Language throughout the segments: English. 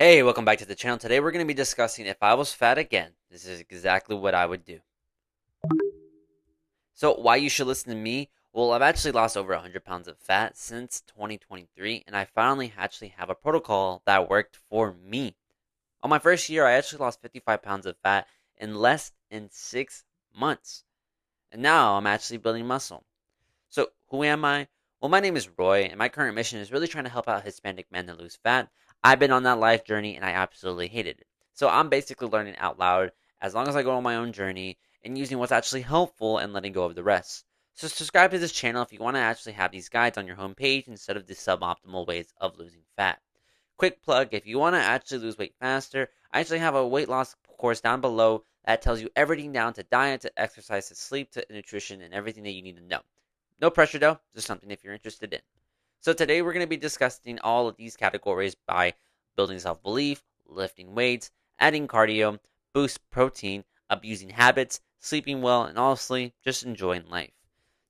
Hey, welcome back to the channel. Today we're going to be discussing if I was fat again. This is exactly what I would do. So, why you should listen to me? Well, I've actually lost over 100 pounds of fat since 2023, and I finally actually have a protocol that worked for me. On my first year, I actually lost 55 pounds of fat in less than 6 months, and now I'm actually building muscle. So, who am I? Well, my name is Roy, and my current mission is really trying to help out Hispanic men to lose fat. I've been on that life journey, and I absolutely hated it. So, I'm basically learning out loud as long as I go on my own journey and using what's actually helpful and letting go of the rest. So, subscribe to this channel if you want to actually have these guides on your homepage instead of the suboptimal ways of losing fat. Quick plug, if you want to actually lose weight faster, I actually have a weight loss course down below that tells you everything down to diet, to exercise, to sleep, to nutrition, and everything that you need to know. No pressure though, just something if you're interested in. So today we're going to be discussing all of these categories by building self-belief, lifting weights, adding cardio, boost protein, abusing habits, sleeping well, and honestly, just enjoying life.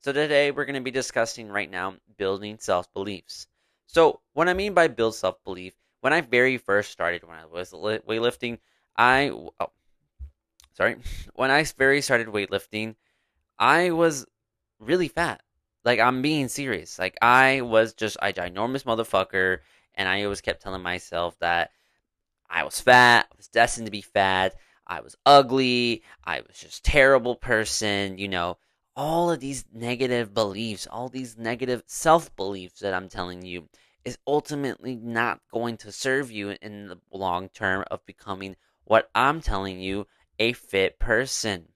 So today we're going to be discussing right now building self-beliefs. So what I mean by build self-belief, when I very first started when I was weightlifting, I oh, sorry, when I very started weightlifting, I was really fat. Like I'm being serious. Like I was just a ginormous motherfucker, and I always kept telling myself that I was fat. I was destined to be fat. I was ugly. I was just a terrible person. All of these negative beliefs, all these negative self beliefs that I'm telling you is ultimately not going to serve you in the long term of becoming what I'm telling you, a fit person.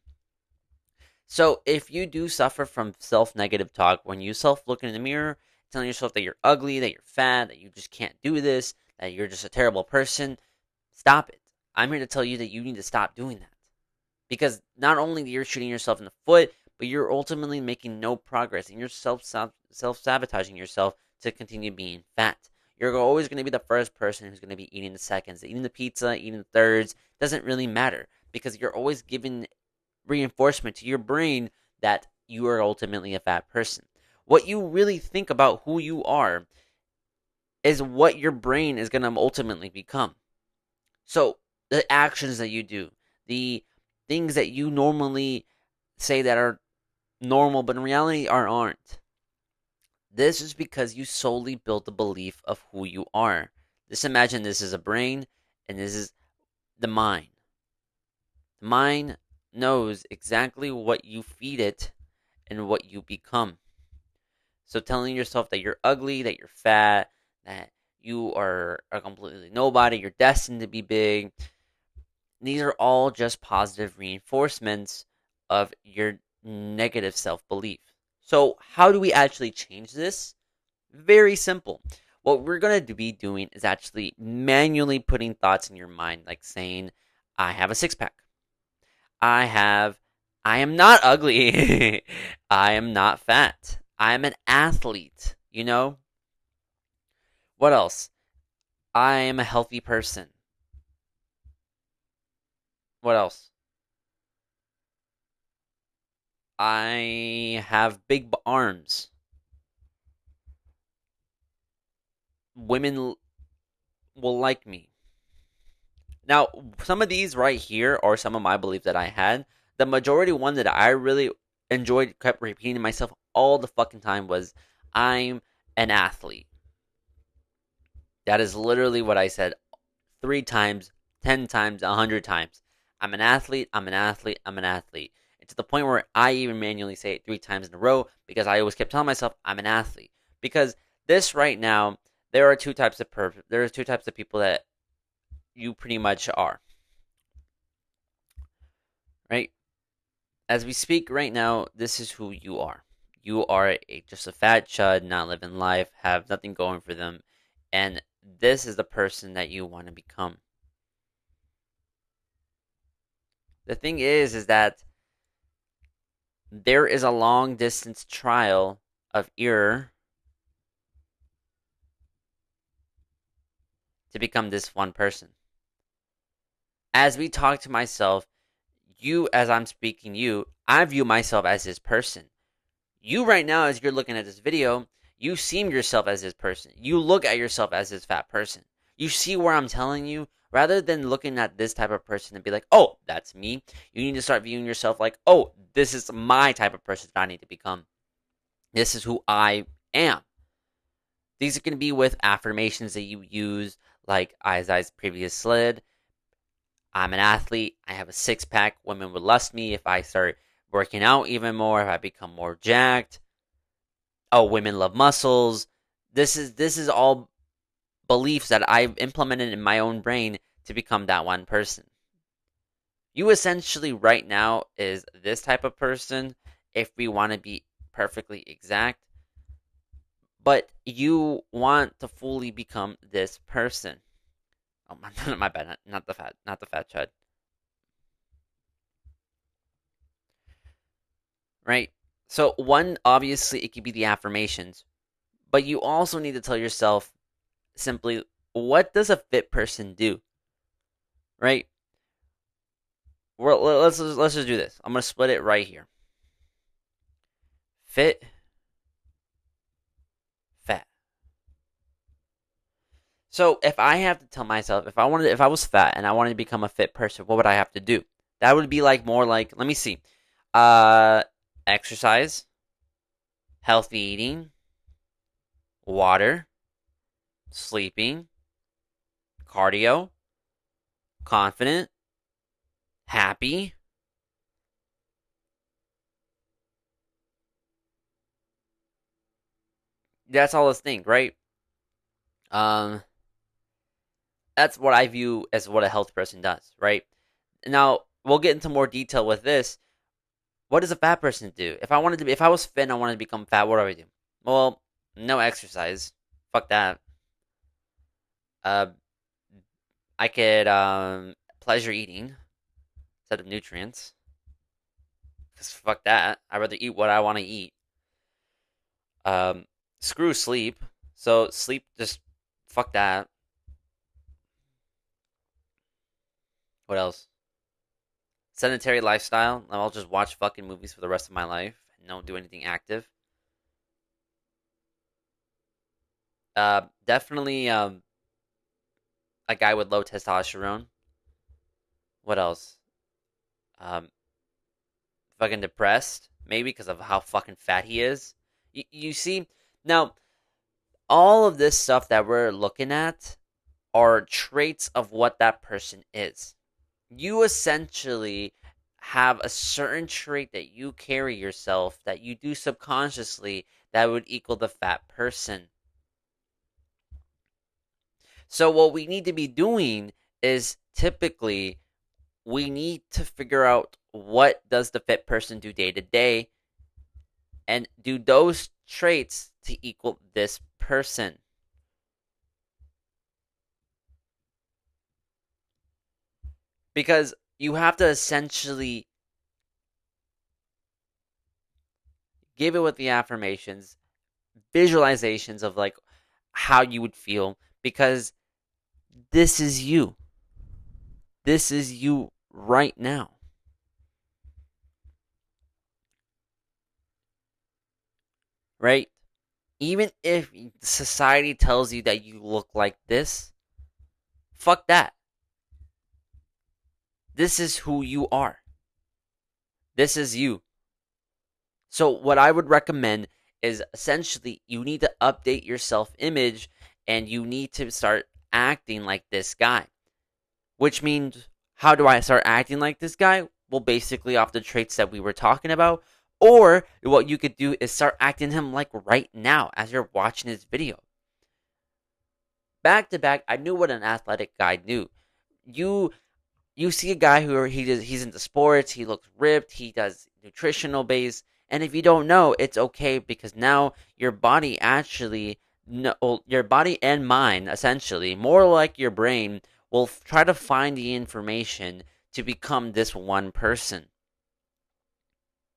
So if you do suffer from self-negative talk, when you self-look in the mirror, telling yourself that you're ugly, that you're fat, that you just can't do this, that you're just a terrible person, stop it. I'm here to tell you that you need to stop doing that. Because not only you're shooting yourself in the foot, but you're ultimately making no progress and you're self-sabotaging yourself to continue being fat. You're always going to be the first person who's going to be eating the seconds, eating the pizza, eating the thirds. Doesn't really matter because you're always giving reinforcement to your brain that you are ultimately a fat person. What you really think about who you are is what your brain is going to ultimately become. So, the actions that you do, the things that you normally say that are normal, but in reality aren't. This is because you solely built the belief of who you are. Just imagine this is a brain and this is the mind. The mind knows exactly what you feed it and what you become. So telling yourself that you're ugly, that you're fat, that you are a completely nobody, you're destined to be big, these are all just positive reinforcements of your negative self belief. So, how do we actually change this? Very simple. What we're going to be doing is actually manually putting thoughts in your mind, like saying, I have a six pack. I have, I am not ugly. I am not fat. I am an athlete. What else? I am a healthy person. What else? I have big arms. Women will like me. Now, some of these right here are some of my beliefs that I had. The majority one that I really enjoyed, kept repeating to myself all the fucking time was, I'm an athlete. That is literally what I said 3 times, 10 times, 100 times. I'm an athlete, I'm an athlete, I'm an athlete. And to the point where I even manually say it 3 times in a row because I always kept telling myself I'm an athlete. Because this right now, there are two types of people that you pretty much are, right? As we speak right now, this is who you are. You are just a fat chud, not living life, have nothing going for them, and this is the person that you want to become. The thing is that there is a long distance trial of error to become this one person. As we talk to myself, as I'm speaking I view myself as this person. You right now, as you're looking at this video, you seem yourself as this person. You look at yourself as this fat person. You see where I'm telling you? Rather than looking at this type of person and be like, oh, that's me, you need to start viewing yourself like, oh, this is my type of person that I need to become. This is who I am. These are going to be with affirmations that you use, like as I previously said, I'm an athlete. I have a six pack. Women would lust me if I start working out even more, if I become more jacked. Oh, women love muscles. This is all beliefs that I've implemented in my own brain to become that one person. You essentially right now is this type of person if we want to be perfectly exact, but you want to fully become this person. Oh my bad, not the fat chud. Right? So one obviously it could be the affirmations, but you also need to tell yourself simply what does a fit person do? Right? Well, let's just do this. I'm gonna split it right here. Fit, fat. So if I have to tell myself if I was fat and I wanted to become a fit person, what would I have to do? That would be like more like, let me see. Uh Exercise, healthy eating, water, sleeping, cardio, confident, happy. That's all this thing, right? Um that's what I view as what a healthy person does, right? Now, we'll get into more detail with this. What does a fat person do? If I was fit and I wanted to become fat, what do I do? Well, no exercise. Fuck that. Uh, I could pleasure eating instead of nutrients. Cause fuck that. I'd rather eat what I want to eat. Um, Screw sleep. So sleep, just fuck that. What else? Sedentary lifestyle. I'll just watch fucking movies for the rest of my life and don't do anything active. Definitely a guy with low testosterone. What else? Um, Fucking depressed, maybe because of how fucking fat he is. You see, now all of this stuff that we're looking at are traits of what that person is. You essentially have a certain trait that you carry yourself that you do subconsciously that would equal the fat person. So what we need to be doing is typically we need to figure out what does the fit person do day to day and do those traits to equal this person. Because you have to essentially give it with the affirmations, visualizations of like how you would feel because this is you. This is you right now. Right? Even if society tells you that you look like this, fuck that. This is who you are. This is you. So, what I would recommend is essentially you need to update your self image and you need to start acting like this guy. Which means, how do I start acting like this guy? Well, basically, off the traits that we were talking about. Or what you could do is start acting him like right now as you're watching his video. Back to back, I knew what an athletic guy knew. You you see a guy who he's into sports, he looks ripped, he does nutritional base, and if you don't know, it's okay because now your body actually no, well, your body and mind essentially, more like your brain will try to find the information to become this one person.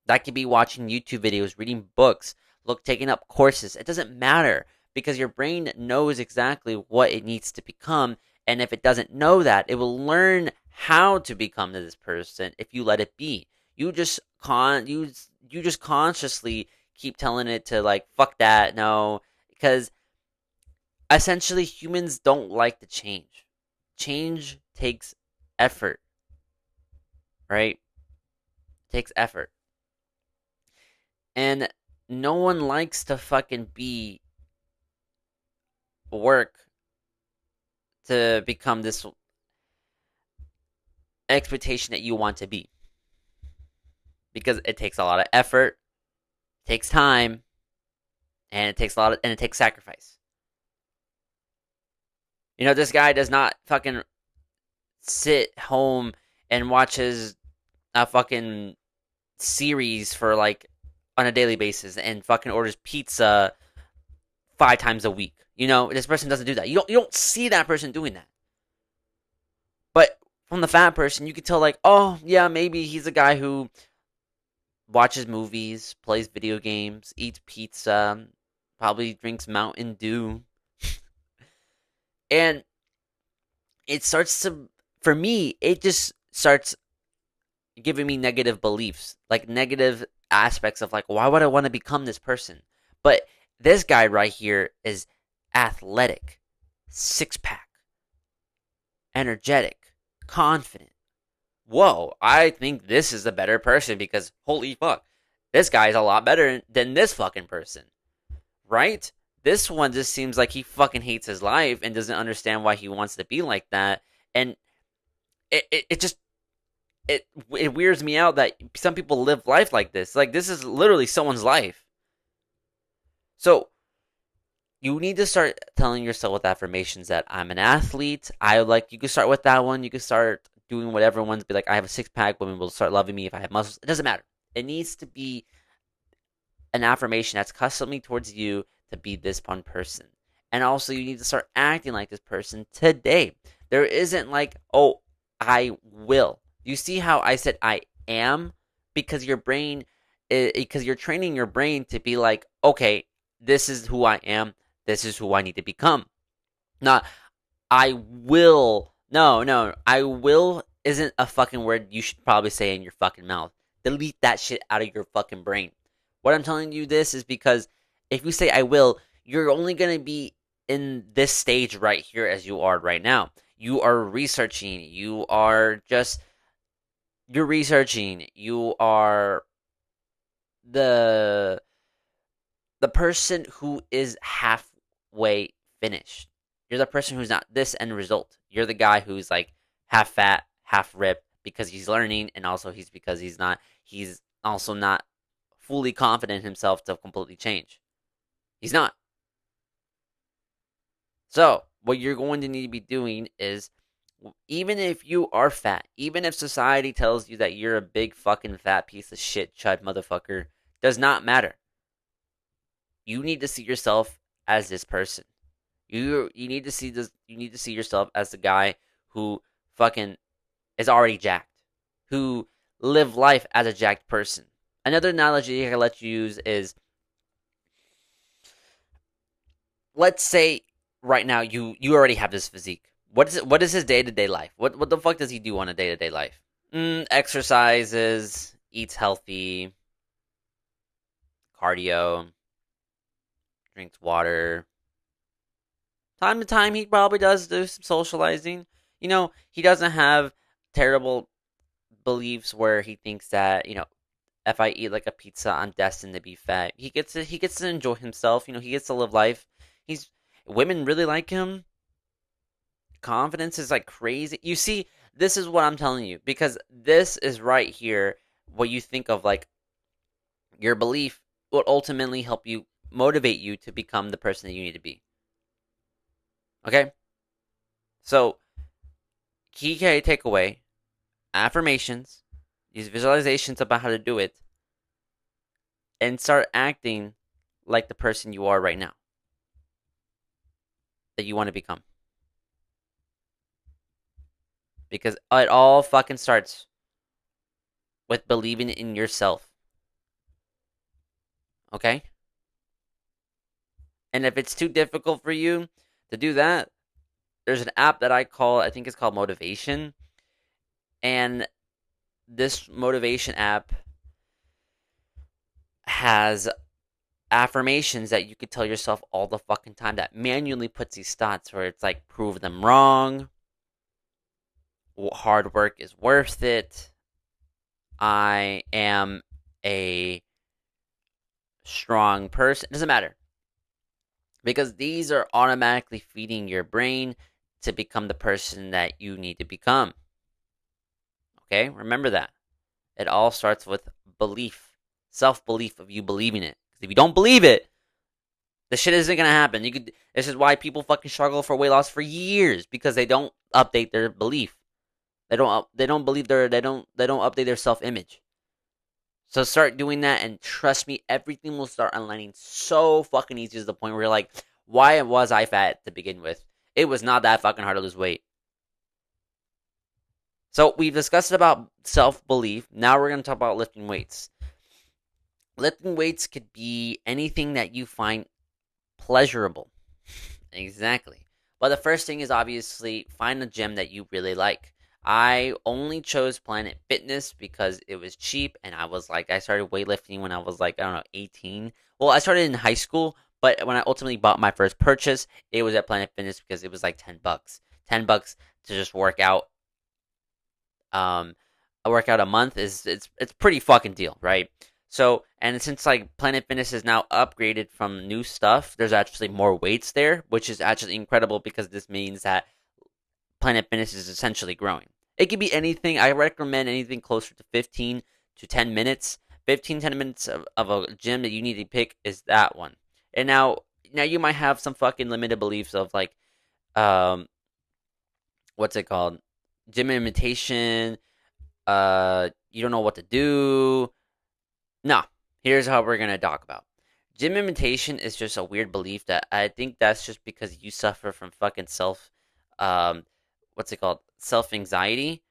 That could be watching YouTube videos, reading books, taking up courses. It doesn't matter because your brain knows exactly what it needs to become. And if it doesn't know that, it will learn how to become this person if you let it be. You just consciously keep telling it to like fuck that, no, because essentially humans don't like to change. Change takes effort, right? It takes effort. And no one likes to fucking be work to become this expectation that you want to be. Because it takes a lot of effort, takes time, and it takes sacrifice. You know, this guy does not fucking sit home and watches a fucking series for like on a daily basis and fucking orders pizza 5 times a week. You know, this person doesn't do that. You don't see that person doing that. But from the fat person, you can tell like, oh yeah, maybe he's a guy who watches movies, plays video games, eats pizza, probably drinks Mountain Dew. And it starts to, for me, it just starts giving me negative beliefs, like negative aspects of like, why would I want to become this person? But this guy right here is athletic, six pack, energetic, confident. Whoa, I think this is a better person because holy fuck, this guy is a lot better than this fucking person, right? This one just seems like he fucking hates his life and doesn't understand why he wants to be like that. And it just it weirds me out that some people live life like this. Like this is literally someone's life. So you need to start telling yourself with affirmations that I'm an athlete. I like you can start with that one. You can start doing whatever ones be like I have a six pack, women will start loving me if I have muscles. It doesn't matter. It needs to be an affirmation that's customly towards you to be this one person. And also you need to start acting like this person today. There isn't like, oh, I will. You see how I said I am? Because your brain, because you're training your brain to be like, okay, this is who I am. This is who I need to become. Not, I will. No, no, I will isn't a fucking word you should probably say in your fucking mouth. Delete that shit out of your fucking brain. What I'm telling you this is because if you say I will, you're only going to be in this stage right here as you are right now. You are researching. You're researching. You are the person who is halfway finished. You're the person who's not this end result. You're the guy who's like half fat, half ripped because he's learning, and also he's also not fully confident in himself to completely change. He's not. So, what you're going to need to be doing is, even if you are fat, even if society tells you that you're a big fucking fat piece of shit, chud motherfucker, does not matter. You need to see yourself as this person. You need to see this. You need to see yourself as the guy who fucking is already jacked, who live life as a jacked person. Another analogy I can let you use is, let's say right now you already have this physique. What is his day-to-day life? What the fuck does he do on a day-to-day life? Exercises, eats healthy, cardio, drinks water. Time to time he probably does do some socializing. You know, he doesn't have terrible beliefs where he thinks that, you know, if I eat like a pizza, I'm destined to be fat. He gets to enjoy himself. You know, he gets to live life. He's Women really like him. Confidence is like crazy. You see, this is what I'm telling you because this is right here what you think of like your belief will ultimately help you motivate you to become the person that you need to be. Okay? So, key takeaway, affirmations, use visualizations about how to do it, and start acting like the person you are right now that you want to become. Because it all fucking starts with believing in yourself. Okay? And if it's too difficult for you to do that, there's an app that I think it's called Motivation. And this motivation app has affirmations that you could tell yourself all the fucking time that manually puts these thoughts where it's like, prove them wrong. Hard work is worth it. I am a strong person. It doesn't matter. Because these are automatically feeding your brain to become the person that you need to become. Okay? Remember that. It all starts with belief, self belief of you believing it. Because if you don't believe it, the shit isn't gonna happen. This is why people fucking struggle for weight loss for years because they don't update their belief. They don't believe they don't update their self image. So start doing that, and trust me, everything will start aligning so fucking easy to the point where you're like, why was I fat to begin with? It was not that fucking hard to lose weight. So we've discussed about self-belief. Now we're going to talk about lifting weights. Lifting weights could be anything that you find pleasurable. Exactly. But the first thing is obviously find a gym that you really like. I only chose Planet Fitness because it was cheap, and I started weightlifting when I was like, I don't know, 18. Well, I started in high school, but when I ultimately bought my first purchase, it was at Planet Fitness because it was like $10. $10 to just work out. A workout a month it's pretty fucking deal, right? So, and since like Planet Fitness is now upgraded from new stuff, there's actually more weights there, which is actually incredible because this means that Planet Fitness is essentially growing. It could be anything. I recommend anything closer to 15 to 10 minutes. 10 minutes of a gym that you need to pick is that one. And now you might have some fucking limited beliefs of like, um, what's it called? Gym imitation. You don't know what to do. No, here's how we're gonna talk about. Gym imitation is just a weird belief that I think that's just because you suffer from fucking um, what's it called? Self anxiety.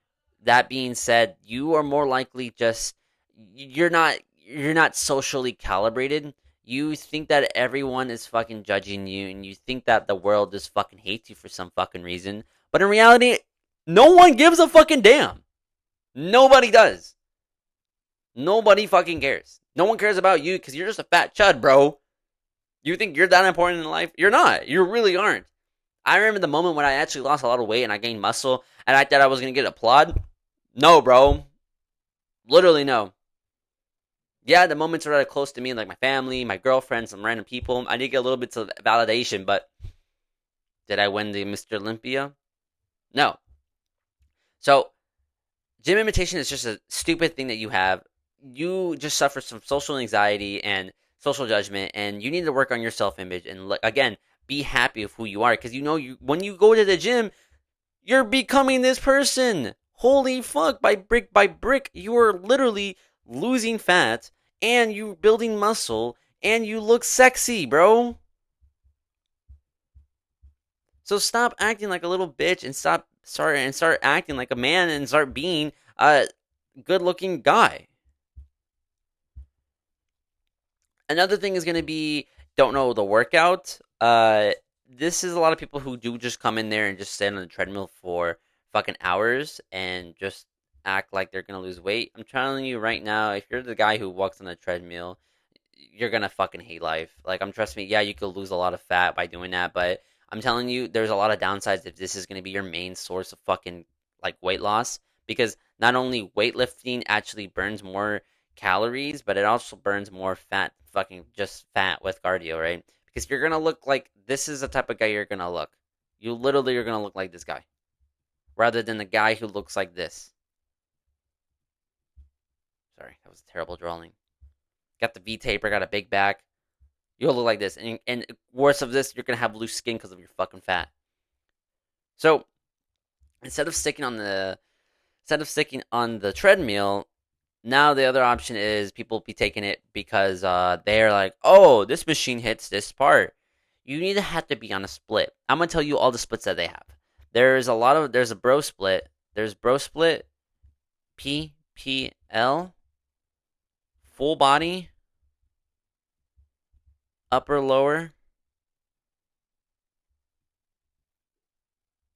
That being said, you are more likely just you're not socially calibrated. You think that everyone is fucking judging you, and you think that the world just fucking hates you for some fucking reason. But in reality, no one gives a fucking damn. Nobody does. Nobody fucking cares. No one cares about you because you're just a fat chud, bro. You think you're that important in life? You're not. You really aren't. I remember the moment when I actually lost a lot of weight and I gained muscle and I thought I was going to get applaud. No, bro. Literally no. Yeah, the moments are close to me, like my family, my girlfriend, some random people. I did get a little bit of validation, but did I win the Mr. Olympia? No. So, gym imitation is just a stupid thing that you have. You just suffer some social anxiety and social judgment, and you need to work on your self image. And again, be happy with who you are, because when you go to the gym, you're becoming this person. Holy fuck! By brick, you are literally losing fat, and you building muscle, and you look sexy, bro. So stop acting like a little bitch and start acting like a man and start being a good-looking guy. Another thing is going to be don't know the workout. This is a lot of people who do just come in there and just stand on the treadmill for fucking hours and just act like they're going to lose weight. I'm telling you right now, if you're the guy who walks on the treadmill, you're going to fucking hate life. Like, trust me, yeah, you could lose a lot of fat by doing that, but I'm telling you, there's a lot of downsides if this is going to be your main source of fucking like weight loss, because not only weightlifting actually burns more calories, but it also burns more fat, fucking just fat with cardio, right? Because you're gonna look like this is the type of guy you're gonna look. You literally are gonna look like this guy, rather than the guy who looks like this. Sorry, that was terrible drawing. Got the V taper, got a big back. You'll look like this, and worse of this, you're gonna have loose skin because of your fucking fat. So instead of sticking on the treadmill, now the other option is people be taking it because they're like, oh, this machine hits this part. You need to have to be on a split. I'm gonna tell you all the splits that they have. There's a bro split. There's bro split, PPL, full body, upper lower,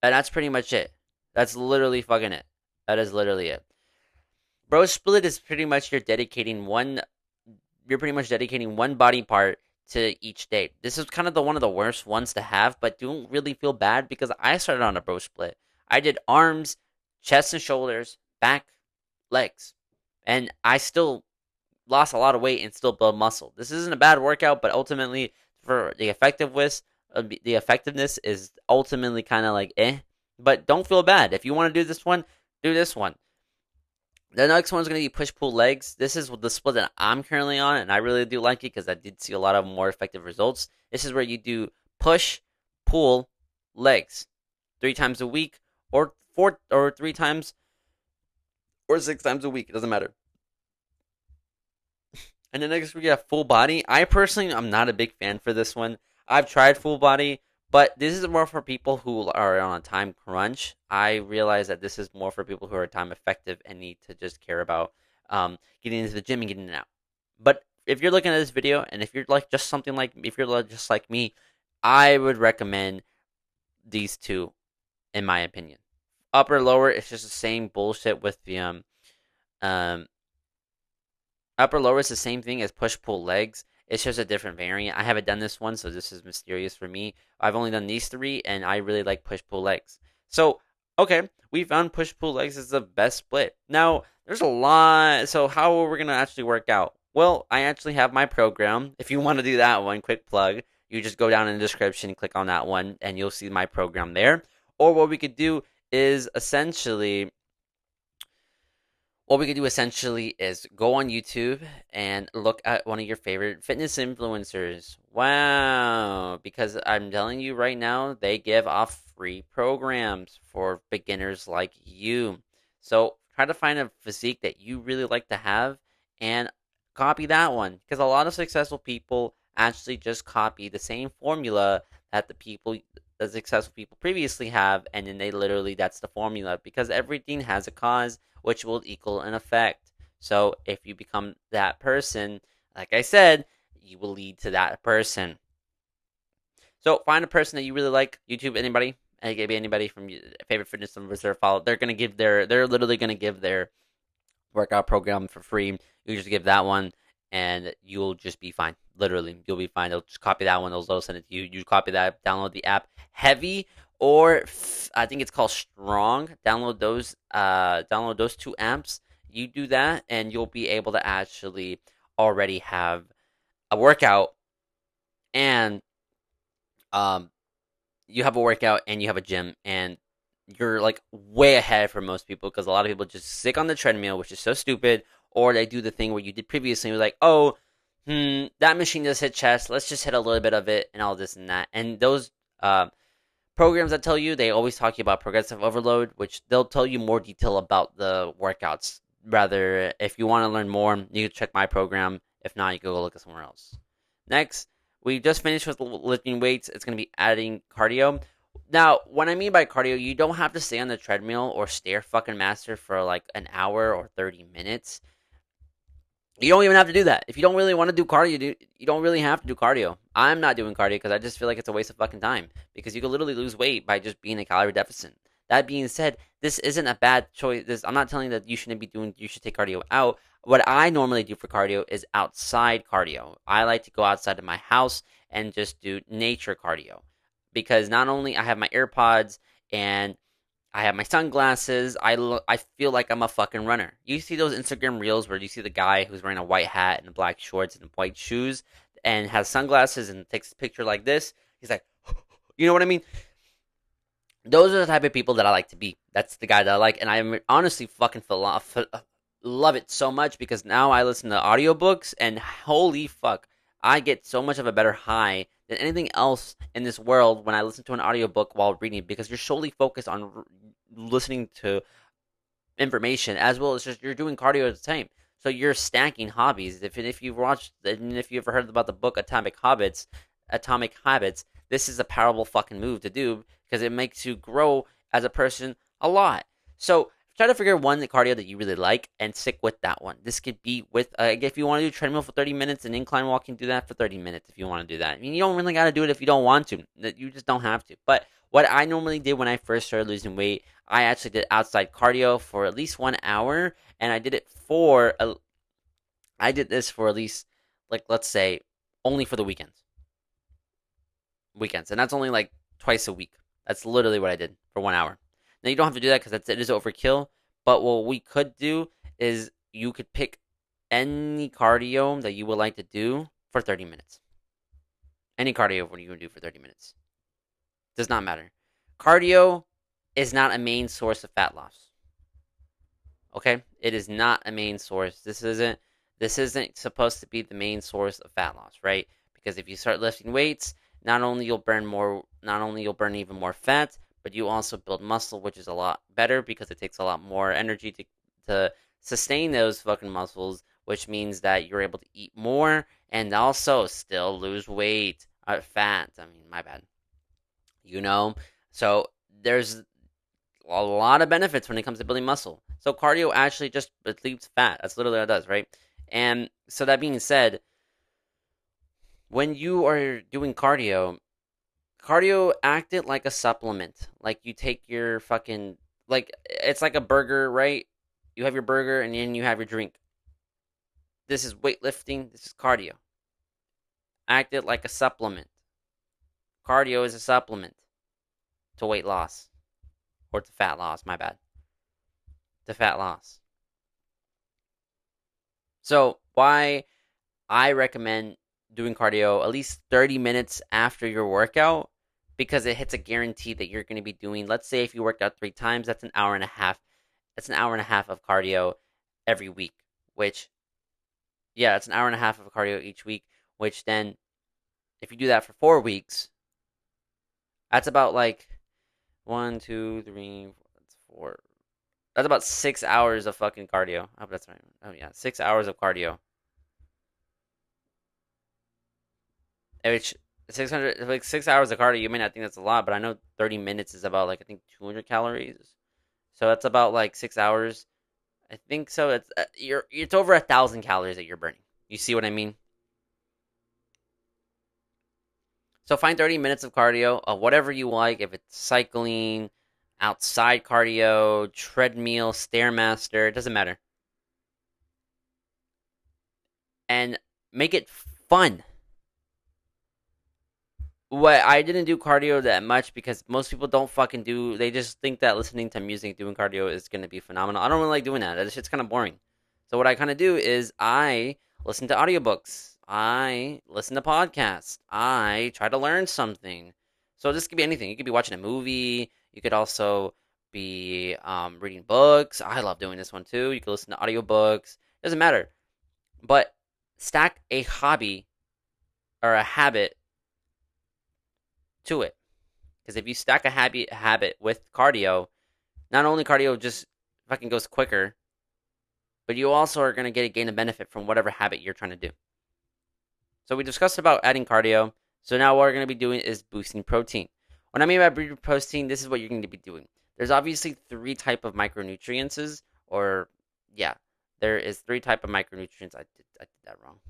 and that's pretty much it. That's literally fucking it. That is literally it. Bro split is pretty much you're pretty much dedicating one body part to each day. This is kind of the one of the worst ones to have, but don't really feel bad because I started on a bro split. I did arms, chest and shoulders, back, legs, and I still lost a lot of weight and still build muscle. This isn't a bad workout, but ultimately for the effectiveness is ultimately kind of like eh. But don't feel bad if you want to do this one. Do this one. The next one is going to be push pull legs. This is the split that I'm currently on, and I really do like it because I did see a lot of more effective results. This is where you do push, pull, legs 3 times a week, or 3 times, or 6 times a week. It doesn't matter. And then next we have full body. I personally I'm not a big fan for this one. I've tried full body, but this is more for people who are on a time crunch. I realize that this is more for people who are time effective and need to just care about getting into the gym and getting it out. But if you're looking at this video and if you're like just something like if you're just like me, I would recommend these two in my opinion. Upper lower, it's just the same bullshit with the um upper lower is the same thing as push pull legs. It's just a different variant. I haven't done this one, so this is mysterious for me. I've only done these three, and I really like push pull legs. So, okay, we found push pull legs is the best split. Now, there's a lot. So, how are we gonna actually work out? Well, I actually have my program. If you want to do that one, quick plug, you just go down in the description, click on that one, and you'll see my program there. Or what we could do is essentially go on YouTube and look at one of your favorite fitness influencers. Wow, because I'm telling you right now, they give off free programs for beginners like you. So try to find a physique that you really like to have and copy that one. Because a lot of successful people actually just copy the same formula that the successful people previously have, and then they literally that's the formula because everything has a cause which will equal an effect. So if you become that person, like I said, you will lead to that person. So find a person that you really like. YouTube anybody, and it could be anybody from your favorite fitness influencer follow. They're literally gonna give their workout program for free. You just give that one, and you'll just be fine. Literally, you'll be fine. They'll just copy that one. They'll send it to you. You copy that, download the app Heavy or I think it's called Strong. Download those two apps. You do that, and you'll be able to actually already have a workout, and um, you have a workout and you have a gym, and you're like way ahead for most people because a lot of people just stick on the treadmill, which is so stupid, or they do the thing where you did previously. You're like, oh, that machine does hit chest. Let's just hit a little bit of it and all this and that. And those programs that tell you, they always talk to you about progressive overload, which they'll tell you more detail about the workouts. Rather, if you want to learn more, you can check my program. If not, you can go look at somewhere else. Next, we just finished with lifting weights. It's going to be adding cardio. Now, what I mean by cardio, you don't have to stay on the treadmill or stare fucking master for like an hour or 30 minutes. You don't even have to do that. If you don't really want to do cardio, you don't really have to do cardio. I'm not doing cardio because I just feel like it's a waste of fucking time because you can literally lose weight by just being a calorie deficit. That being said, this isn't a bad choice. I'm not telling you that you should take cardio out. What I normally do for cardio is outside cardio. I like to go outside of my house and just do nature cardio because not only I have my AirPods and I have my sunglasses. I feel like I'm a fucking runner. You see those Instagram reels where you see the guy who's wearing a white hat and black shorts and white shoes and has sunglasses and takes a picture like this. He's like, you know what I mean? Those are the type of people that I like to be. That's the guy that I like, and I honestly fucking love it so much because now I listen to audiobooks and holy fuck, I get so much of a better high than anything else in this world when I listen to an audiobook while reading because you're solely focused on listening to information as well as just you're doing cardio at the time. So you're stacking hobbies. If you've watched and if you ever heard about the book Atomic Habits, this is a powerful fucking move to do because it makes you grow as a person a lot. So try to figure one cardio that you really like and stick with that one. This could be with if you want to do treadmill for 30 minutes and incline walking, do that for 30 minutes if you want to do that. I mean, you don't really got to do it if you don't want to. You just don't have to. But what I normally did when I first started losing weight, I actually did outside cardio for at least 1 hour, and I did this for at least like let's say only for the weekends, and that's only like twice a week. That's literally what I did for 1 hour. Now you don't have to do that because it is overkill. But what we could do is you could pick any cardio that you would like to do for 30 minutes. Any cardio what you would do for 30 minutes. Does not matter. Cardio is not a main source of fat loss. Okay? It is not a main source. This isn't supposed to be the main source of fat loss, right? Because if you start lifting weights, not only you'll burn even more fat, but you also build muscle, which is a lot better because it takes a lot more energy to sustain those fucking muscles, which means that you're able to eat more and also still lose weight, fat. I mean, my bad. So there's a lot of benefits when it comes to building muscle. So cardio actually just depletes fat. That's literally what it does, right? And so that being said, when you are doing cardio act it like a supplement. Like you take your fucking, like, it's like a burger, right? You have your burger and then you have your drink. This is weightlifting. This is cardio. Act it like a supplement. Cardio is a supplement to weight loss. Or to fat loss, my bad. To fat loss. So, why I recommend doing cardio at least 30 minutes after your workout, because it hits a guarantee that you're going to be doing, let's say if you work out 3 times, that's an hour and a half. That's an hour and a half of cardio every week, which, yeah, it's an hour and a half of cardio each week, which then, if you do that for 4 weeks, that's about like 1, 2, 3, 4. That's about 6 hours of fucking cardio. I hope that's right. Oh yeah, 6 hours of cardio. Which 6 hours of cardio, you may not think that's a lot, but I know 30 minutes is about like I think 200 calories. So that's about like 6 hours. I think so. It's over 1,000 calories that you're burning. You see what I mean? So find 30 minutes of cardio, whatever you like. If it's cycling, outside cardio, treadmill, stairmaster, it doesn't matter. And make it fun. What I didn't do cardio that much because most people don't fucking do. They just think that listening to music doing cardio is gonna be phenomenal. I don't really like doing that. That shit's kind of boring. So what I kind of do is I listen to audiobooks. I listen to podcasts. I try to learn something. So this could be anything. You could be watching a movie. You could also be reading books. I love doing this one too. You could listen to audiobooks. Doesn't matter. But stack a hobby or a habit to it. Because if you stack a habit with cardio, not only cardio just fucking goes quicker, but you also are going to gain a benefit from whatever habit you're trying to do. So we discussed about adding cardio. So now what we're going to be doing is boosting protein. What I mean by boosting protein, this is what you're going to be doing. There's obviously 3 type of micronutrients, or yeah, there is 3 type of micronutrients. I did that wrong.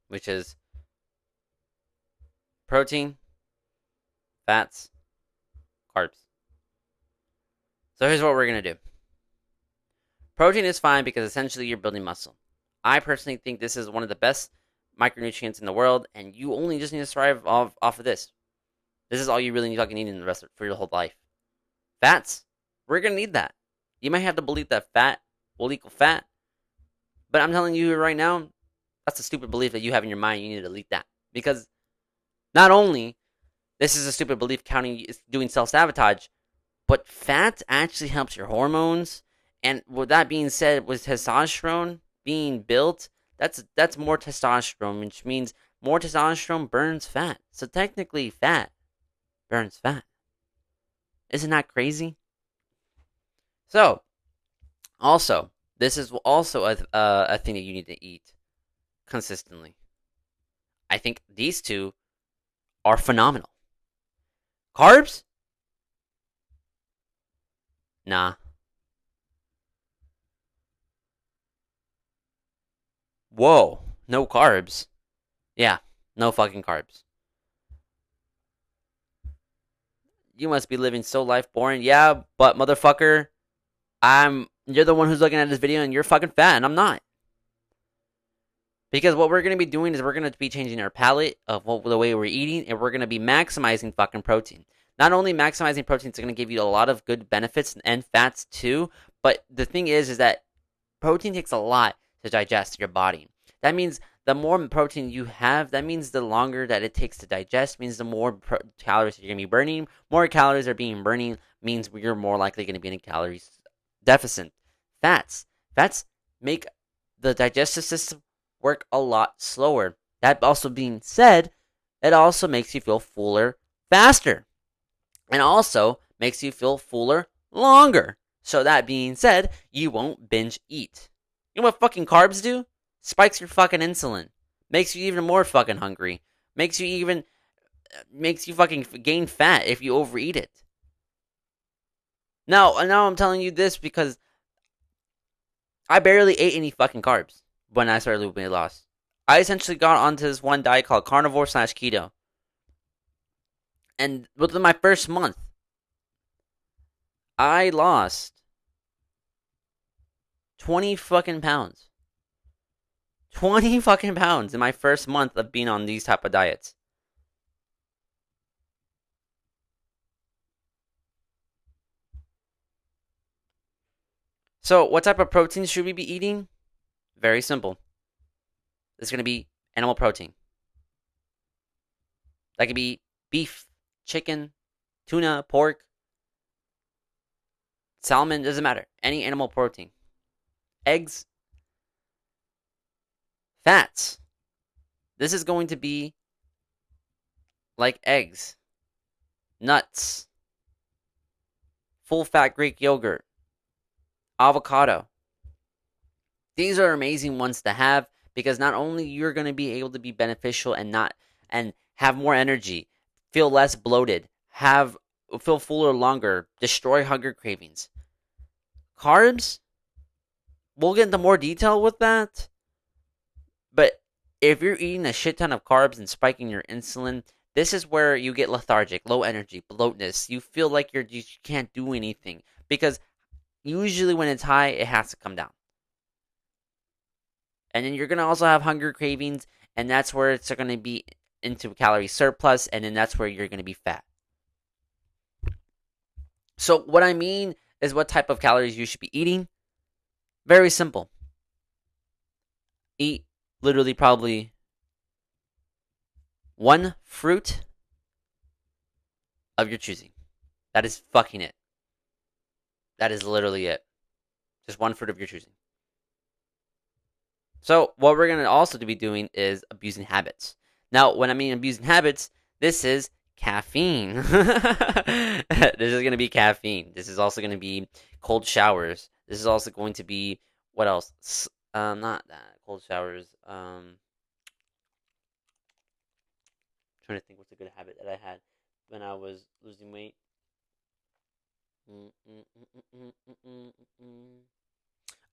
Which is protein, fats, carbs. So here's what we're going to do. Protein is fine because essentially you're building muscle. I personally think this is one of the best micronutrients in the world, and you only just need to thrive off of this. This is all you really fucking need in the rest for your whole life. Fats, we're going to need that. You might have to believe that fat will equal fat, but I'm telling you right now, that's a stupid belief that you have in your mind. You need to delete that. Because not only this is a stupid belief doing self-sabotage, but fat actually helps your hormones. And with that being said, with testosterone being built, that's more testosterone, which means more testosterone burns fat. So technically, fat burns fat. Isn't that crazy? So, also, this is also a thing that you need to eat consistently. I think these 2 are phenomenal. Carbs? Nah. Whoa, no carbs. Yeah, no fucking carbs. You must be living so life boring. Yeah, but motherfucker, you're the one who's looking at this video and you're fucking fat and I'm not. Because what we're going to be doing is we're going to be changing our palate of the way we're eating, and we're going to be maximizing fucking protein. Not only maximizing protein, it's going to give you a lot of good benefits and fats too. But the thing is that protein takes a lot to digest your body. That means the more protein you have, that means the longer that it takes to digest, means the more calories you're going to be burning. More calories are being burning means you're more likely going to be in a calories deficit. Fats make the digestive system work a lot slower. That also being said, it also makes you feel fuller faster. And also makes you feel fuller longer. So that being said, you won't binge eat. You know what fucking carbs do? Spikes your fucking insulin. Makes you even more fucking hungry. Makes you fucking gain fat if you overeat it. Now I'm telling you this because I barely ate any fucking carbs when I started losing weight loss. I essentially got onto this one diet called carnivore / keto. And within my first month, I lost 20 fucking pounds. 20 fucking pounds in my first month of being on these type of diets. So, what type of protein should we be eating? Very simple. It's going to be animal protein. That could be beef, chicken, tuna, pork, salmon, doesn't matter. Any animal protein. Eggs, fats. This is going to be like eggs, nuts, full fat Greek yogurt, avocado. These are amazing ones to have because not only you're going to be able to be beneficial and have more energy, feel less bloated, feel fuller longer, destroy hunger cravings. Carbs, we'll get into more detail with that. But if you're eating a shit ton of carbs and spiking your insulin, this is where you get lethargic, low energy, bloatness. You feel like you can't do anything because usually when it's high, it has to come down. And then you're going to also have hunger cravings, and that's where it's going to be into calorie surplus, and then that's where you're going to be fat. So what I mean is what type of calories you should be eating. Very simple. Eat literally probably one fruit of your choosing. That is fucking it. That is literally it. Just one fruit of your choosing. So what we're going to also be doing is abusing habits. Now, when I mean abusing habits, this is caffeine. This is going to be caffeine. This is also going to be cold showers. This is also going to be, what else? Not that. Cold showers. Trying to think what's a good habit that I had when I was losing weight.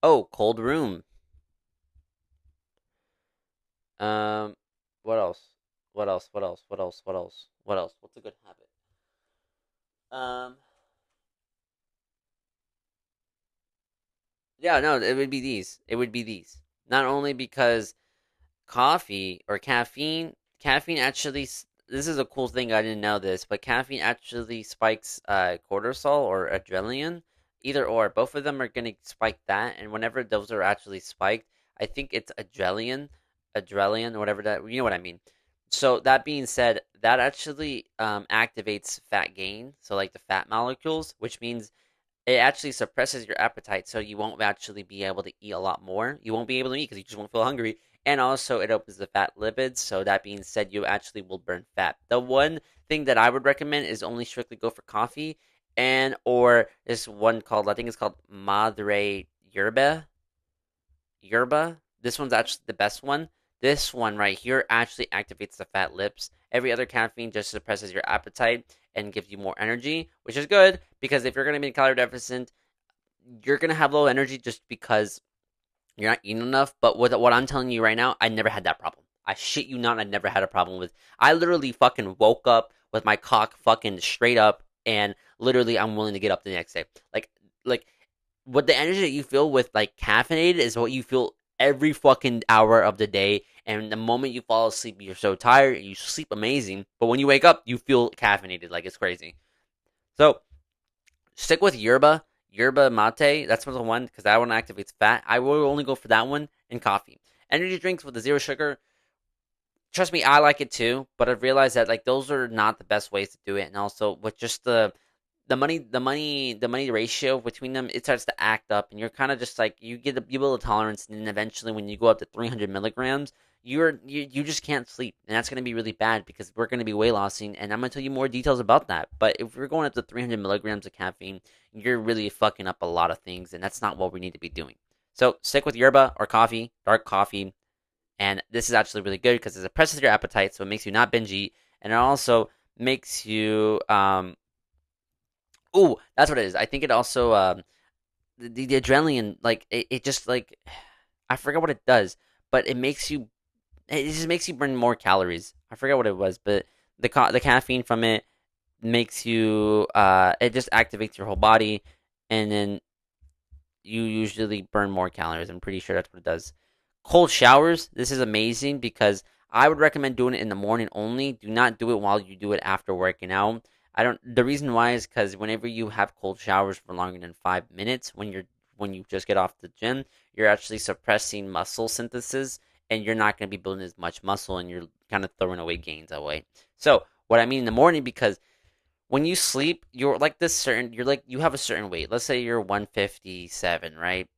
Oh, cold room. What else? What else? What else? What else? What else? What else? What's a good habit? Um, yeah, no, it would be these. It would be these. Not only because coffee or caffeine actually. This is a cool thing. I didn't know this, but caffeine actually spikes cortisol or adrenaline. Either or, both of them are gonna spike that, and whenever those are actually spiked, I think it's adrenaline, or whatever that, you know what I mean. So that being said, that actually activates fat gain, so like the fat molecules, which means it actually suppresses your appetite, so you won't actually be able to eat a lot more. You won't be able to eat because you just won't feel hungry. And also, it opens the fat lipids. So that being said, you actually will burn fat. The one thing that I would recommend is only strictly go for coffee, and or this one called, I think it's called Madre Yerba. This one's actually the best one. This one right here actually activates the fat lips. Every other caffeine just suppresses your appetite and gives you more energy, which is good because if you're going to be in calorie deficit, you're going to have low energy just because you're not eating enough. But with what I'm telling you right now, I never had that problem. I shit you not, I never had a problem with. I literally fucking woke up with my cock fucking straight up, and literally I'm willing to get up the next day. Like what the energy that you feel with like caffeinated is what you feel every fucking hour of the day. And the moment you fall asleep, you're so tired. You sleep amazing, but when you wake up, you feel caffeinated like it's crazy. So stick with yerba mate. That's the one because that one activates fat. I will only go for that one and coffee. Energy drinks with the zero sugar. Trust me, I like it too, but I've realized that like those are not the best ways to do it, and also with just the money ratio between them, it starts to act up, and you're kind of just like you build a tolerance, and then eventually when you go up to 300 milligrams, you just can't sleep, and that's gonna be really bad because we're gonna be weight lossing, and I'm gonna tell you more details about that. But if we're going up to 300 milligrams of caffeine, you're really fucking up a lot of things, and that's not what we need to be doing. So stick with yerba or coffee, dark coffee, and this is actually really good because it suppresses your appetite, so it makes you not binge eat, and it also makes you Ooh, that's what it is. I think it also the adrenaline like it just like I forgot what it does, but it just makes you burn more calories. I forgot what it was, but the caffeine from it makes you it just activates your whole body, and then you usually burn more calories. I'm pretty sure that's what it does. Cold showers. This is amazing because I would recommend doing it in the morning only. Do not do it while you do it after working out. I don't. The reason why is because whenever you have cold showers for longer than 5 minutes, when you just get off the gym, you're actually suppressing muscle synthesis, and you're not going to be building as much muscle, and you're kind of throwing away gains away. So what I mean in the morning, because when you sleep, you're like you have a certain weight. Let's say you're 157, right?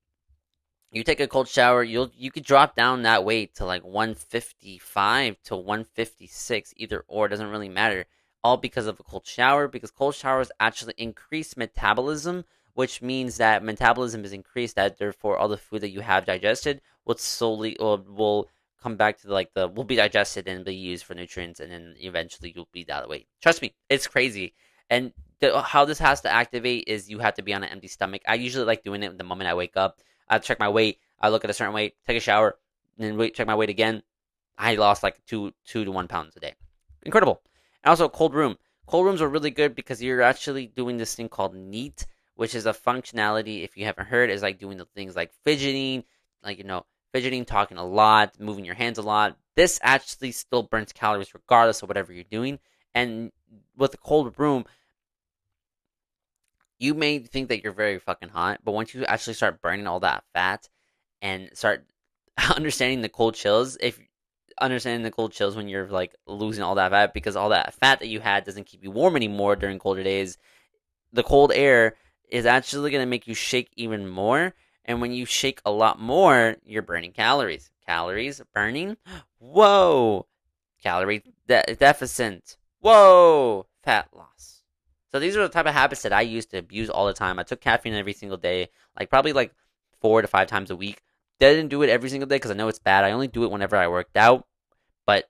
You take a cold shower, you could drop down that weight to like 155 to 156, either or, it doesn't really matter. All because of a cold shower, because cold showers actually increase metabolism, which means that metabolism is increased, that therefore all the food that you have digested will solely or will come back to like the will be digested and be used for nutrients, and then eventually you'll be that way. Trust me, it's crazy. And how this has to activate is you have to be on an empty stomach. I usually like doing it the moment I wake up. I check my weight. I look at a certain weight, take a shower, and then check my weight again. I lost like two to 1 pounds a day. Incredible. And also cold room. Cold rooms are really good because you're actually doing this thing called neat, which is a functionality. If you haven't heard, is like doing the things like fidgeting, like fidgeting, talking a lot, moving your hands a lot. This actually still burns calories regardless of whatever you're doing. And with a cold room, you may think that you're very fucking hot, but once you actually start burning all that fat and start understanding the cold chills, if understanding the cold chills when you're like losing all that fat because all that fat that you had doesn't keep you warm anymore during colder days, the cold air is actually going to make you shake even more. And when you shake a lot more, you're burning calories. Calories burning? Whoa! Calorie deficit. Whoa! Fat loss. So these are the type of habits that I used to abuse all the time. I took caffeine every single day, like probably like 4 to 5 times a week. Didn't do it every single day because I know it's bad. I only do it whenever I worked out, but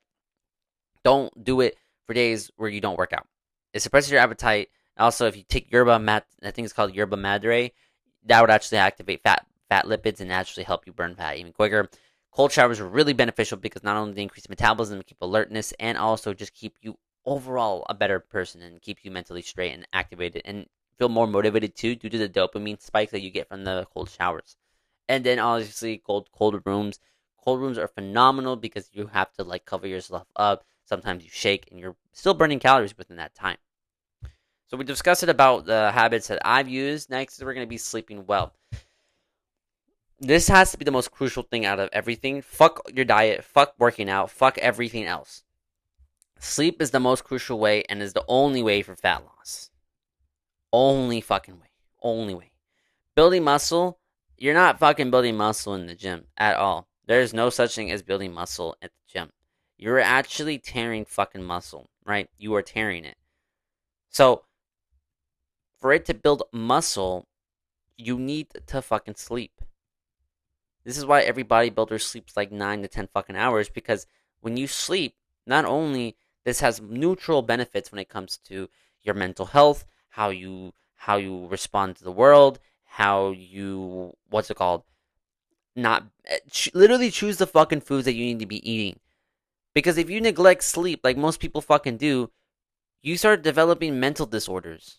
don't do it for days where you don't work out. It suppresses your appetite. Also, if you take yerba mat, I think it's called yerba madre, that would actually activate fat lipids and actually help you burn fat even quicker. Cold showers are really beneficial because not only they increase metabolism, keep alertness, and also just keep you overall a better person and keep you mentally straight and activated and feel more motivated too due to the dopamine spikes that you get from the cold showers. And then obviously cold rooms. Cold rooms are phenomenal because you have to like cover yourself up. Sometimes you shake and you're still burning calories within that time. So we discussed it about the habits that I've used. Next, we're going to be sleeping well. This has to be the most crucial thing out of everything. Fuck your diet, fuck working out, fuck everything else. Sleep is the most crucial way and is the only way for fat loss. Only fucking way. Only way. Building muscle, you're not fucking building muscle in the gym at all. There's no such thing as building muscle at the gym. You're actually tearing fucking muscle, right? You are tearing it. So, for it to build muscle, you need to fucking sleep. This is why every bodybuilder sleeps like 9 to 10 fucking hours because when you sleep, not only this has neutral benefits when it comes to your mental health, how you respond to the world, how you what's it called? Not literally choose the fucking foods that you need to be eating. Because if you neglect sleep like most people fucking do, you start developing mental disorders.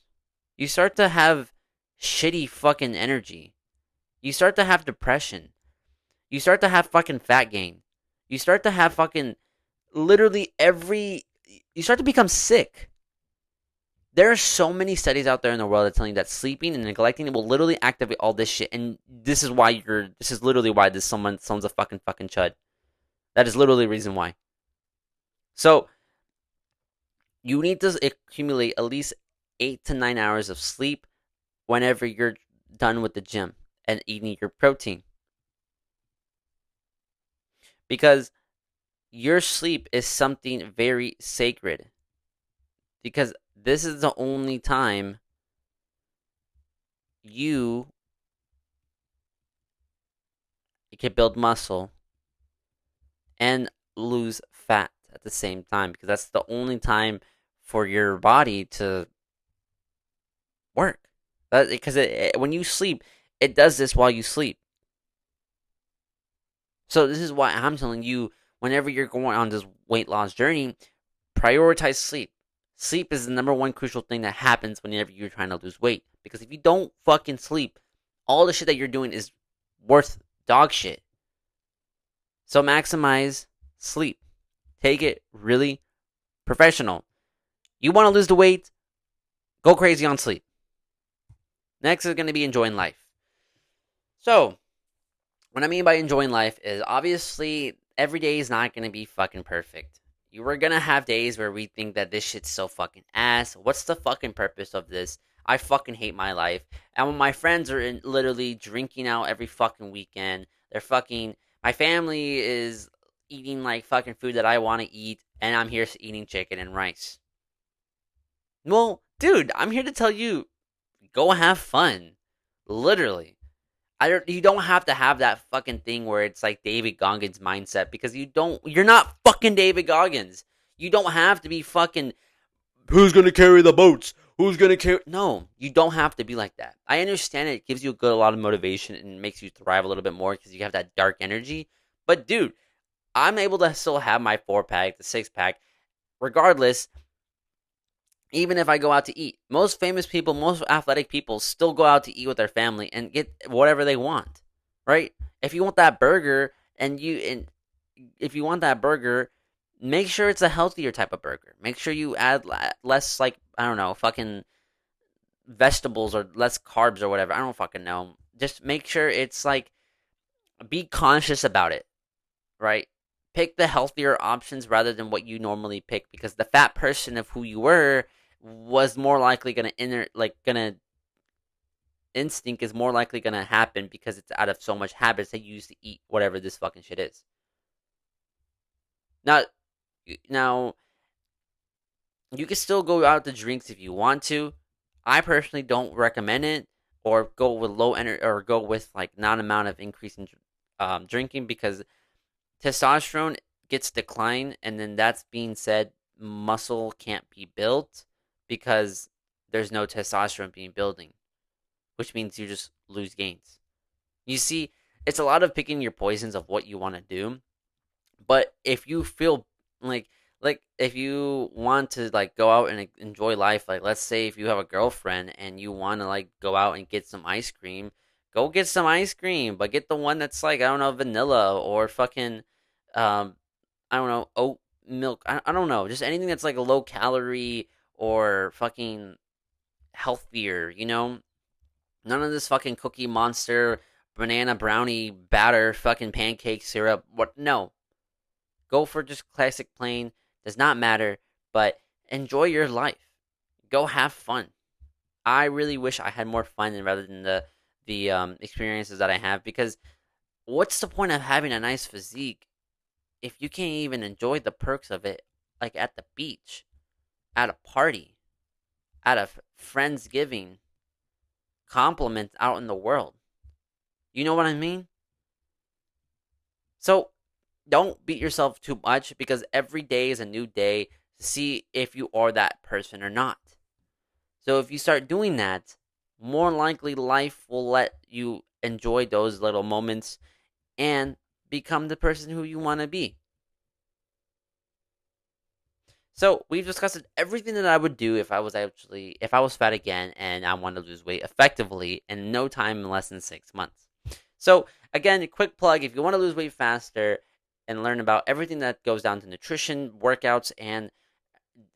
You start to have shitty fucking energy. You start to have depression. You start to have fucking fat gain. You start to have fucking literally you start to become sick. There are so many studies out there in the world that tell you that sleeping and neglecting it will literally activate all this shit. And this is literally why someone's a fucking chud. That is literally the reason why. So, you need to accumulate at least 8 to 9 hours of sleep whenever you're done with the gym and eating your protein. Because your sleep is something very sacred. Because this is the only time you can build muscle and lose fat at the same time. Because that's the only time for your body to work. Because when you sleep, it does this while you sleep. So this is why I'm telling you, whenever you're going on this weight loss journey, prioritize sleep. Sleep is the number one crucial thing that happens whenever you're trying to lose weight. Because if you don't fucking sleep, all the shit that you're doing is worth dog shit. So maximize sleep. Take it really professional. You want to lose the weight? Go crazy on sleep. Next is going to be enjoying life. So, what I mean by enjoying life is obviously every day is not going to be fucking perfect. You are going to have days where we think that this shit's so fucking ass. What's the fucking purpose of this? I fucking hate my life. And when my friends are literally drinking out every fucking weekend, my family is eating like fucking food that I want to eat, and I'm here eating chicken and rice. Well, dude, I'm here to tell you, go have fun. Literally. You don't have to have that fucking thing where it's like David Goggins mindset, because you're not fucking David Goggins. You don't have to be fucking, who's gonna carry the boats? Who's gonna carry? No, you don't have to be like that. I understand it gives you a lot of motivation and makes you thrive a little bit more because you have that dark energy. But dude, I'm able to still have my 4-pack, the 6-pack, regardless. Even if I go out to eat, most famous people, most athletic people still go out to eat with their family and get whatever they want, right? If you want that burger if you want that burger, make sure it's a healthier type of burger. Make sure you add less, like, I don't know, fucking vegetables or less carbs or whatever. I don't fucking know. Just make sure it's like, be conscious about it, right? Pick the healthier options rather than what you normally pick, because the fat person of who you were was more likely gonna instinct is more likely gonna happen because it's out of so much habits that you used to eat whatever this fucking shit is. Now, you can still go out to drinks if you want to. I personally don't recommend it, or go with low energy, or go with like non amount of increase in drinking, because testosterone gets declined, and then that's being said, muscle can't be built because there's no testosterone being building, which means you just lose gains. You see, it's a lot of picking your poisons of what you want to do. But if you feel like if you want to like go out and enjoy life, like let's say if you have a girlfriend and you want to like go out and get some ice cream, go get some ice cream, but get the one that's like, I don't know, vanilla or fucking um I don't know, oat milk. I don't know, just anything that's like a low calorie or fucking healthier, you know? None of this fucking Cookie Monster, banana brownie batter, fucking pancake syrup. What? No. Go for just classic plain. Does not matter, but enjoy your life. Go have fun. I really wish I had more fun rather than the experiences that I have, because what's the point of having a nice physique if you can't even enjoy the perks of it, like at the beach, at a party, at a friendsgiving, compliments out in the world? You know what I mean? So don't beat yourself too much, because every day is a new day to see if you are that person or not. So if you start doing that, more likely life will let you enjoy those little moments and become the person who you want to be. So we've discussed everything that I would do if I was fat again and I wanted to lose weight effectively in no time in less than 6 months. So, again, a quick plug if you want to lose weight faster and learn about everything that goes down to nutrition, workouts, and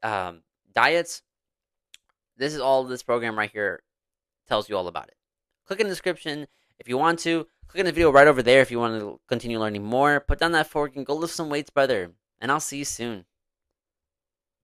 um, diets, this is all this program right here tells you all about it. Click in the description if you want to. Click in the video right over there if you want to continue learning more. Put down that fork and go lift some weights, brother. And I'll see you soon.